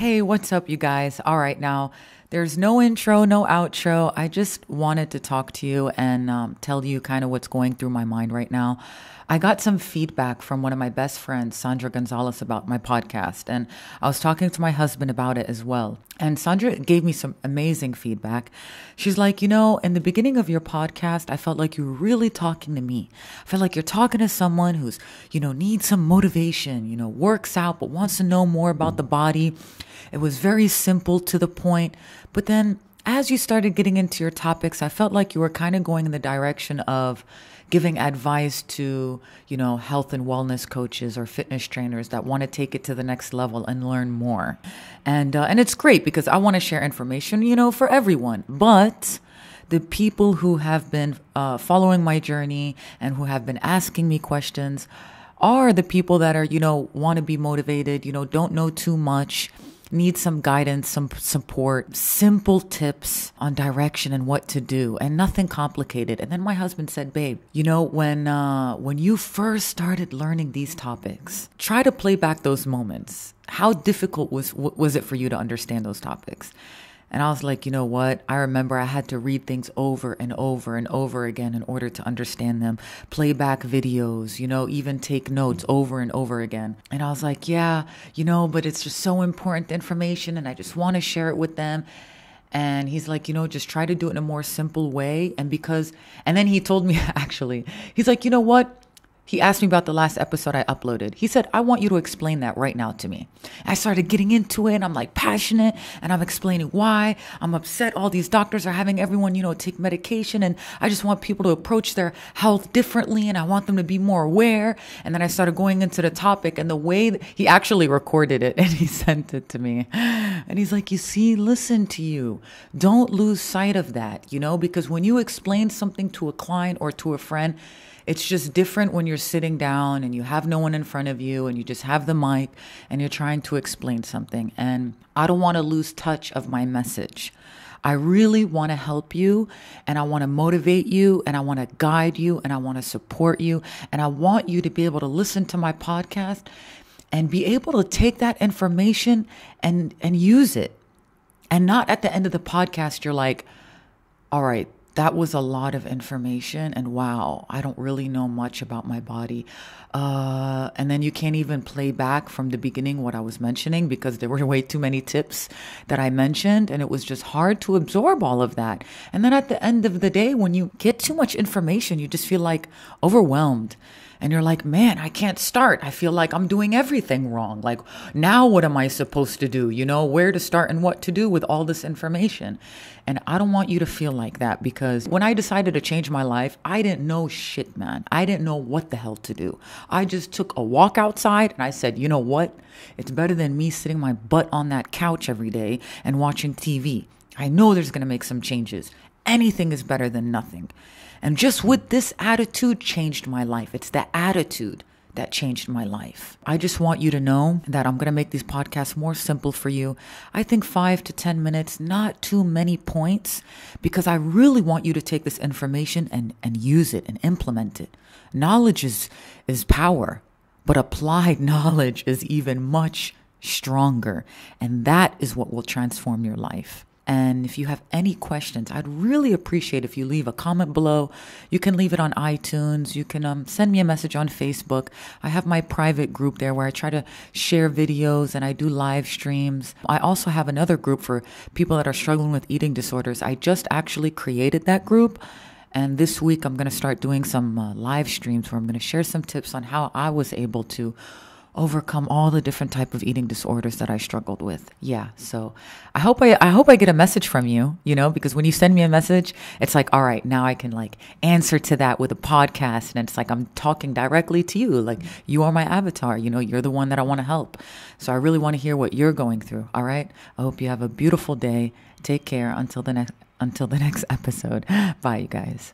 Hey, what's up, you guys? All right, now there's no intro, no outro. I just wanted to talk to you and tell you kind of what's going through my mind right now. I got some feedback from one of my best friends, Sandra Gonzalez, about my podcast, and I was talking to my husband about it as well. And Sandra gave me some amazing feedback. She's like, in the beginning of your podcast, I felt like you were really talking to me. I felt like you're talking to someone who's, needs some motivation, works out, but wants to know more about the body. It was very simple, to the point. But then as you started getting into your topics, I felt like you were kind of going in the direction of giving advice to, health and wellness coaches or fitness trainers that want to take it to the next level and learn more. And it's great because I want to share information, for everyone. But the people who have been following my journey and who have been asking me questions are the people that are, want to be motivated, don't know too much, need some guidance, some support, simple tips on direction and what to do, and nothing complicated. And then my husband said, babe, when you first started learning these topics, try to play back those moments. How difficult was it for you to understand those topics? And I was like, you know what? I remember I had to read things over and over and over again in order to understand them. Play back videos, even take notes over and over again. And I was like, yeah, but it's just so important information and I just want to share it with them. And he's like, just try to do it in a more simple way. And then he told me, actually, he's like, you know what? He asked me about the last episode I uploaded. He said, I want you to explain that right now to me. I started getting into it and I'm like passionate and I'm explaining why I'm upset. All these doctors are having everyone, take medication, and I just want people to approach their health differently and I want them to be more aware. And then I started going into the topic, and the way that he actually recorded it and he sent it to me. And he's like, listen to you. Don't lose sight of that, because when you explain something to a client or to a friend, it's just different when you're sitting down and you have no one in front of you and you just have the mic and you're trying to explain something. And I don't want to lose touch of my message. I really want to help you, and I want to motivate you, and I want to guide you, and I want to support you. And I want you to be able to listen to my podcast and be able to take that information and use it. And not at the end of the podcast, you're like, all right, that was a lot of information, and wow, I don't really know much about my body. And then you can't even play back from the beginning what I was mentioning because there were way too many tips that I mentioned, and it was just hard to absorb all of that. And then at the end of the day, when you get too much information, you just feel like overwhelmed. And you're like, man, I can't start. I feel like I'm doing everything wrong. Like, now what am I supposed to do? Where to start and what to do with all this information. And I don't want you to feel like that, because when I decided to change my life, I didn't know shit, man. I didn't know what the hell to do. I just took a walk outside and I said, you know what? It's better than me sitting my butt on that couch every day and watching TV. I know there's going to make some changes. Anything is better than nothing. And just with this attitude changed my life. It's the attitude that changed my life. I just want you to know that I'm going to make these podcasts more simple for you. I think 5 to 10 minutes, not too many points, because I really want you to take this information and use it and implement it. Knowledge is power, but applied knowledge is even much stronger. And that is what will transform your life. And if you have any questions, I'd really appreciate if you leave a comment below. You can leave it on iTunes. You can send me a message on Facebook. I have my private group there where I try to share videos and I do live streams. I also have another group for people that are struggling with eating disorders. I just actually created that group. And this week I'm going to start doing some live streams where I'm going to share some tips on how I was able to overcome all the different type of eating disorders that I struggled with. Yeah. So I hope I get a message from you, because when you send me a message, it's like, all right, now I can answer to that with a podcast. And it's like, I'm talking directly to you. Like, you are my avatar, you're the one that I want to help. So I really want to hear what you're going through. All right. I hope you have a beautiful day. Take care until the next episode. Bye, you guys.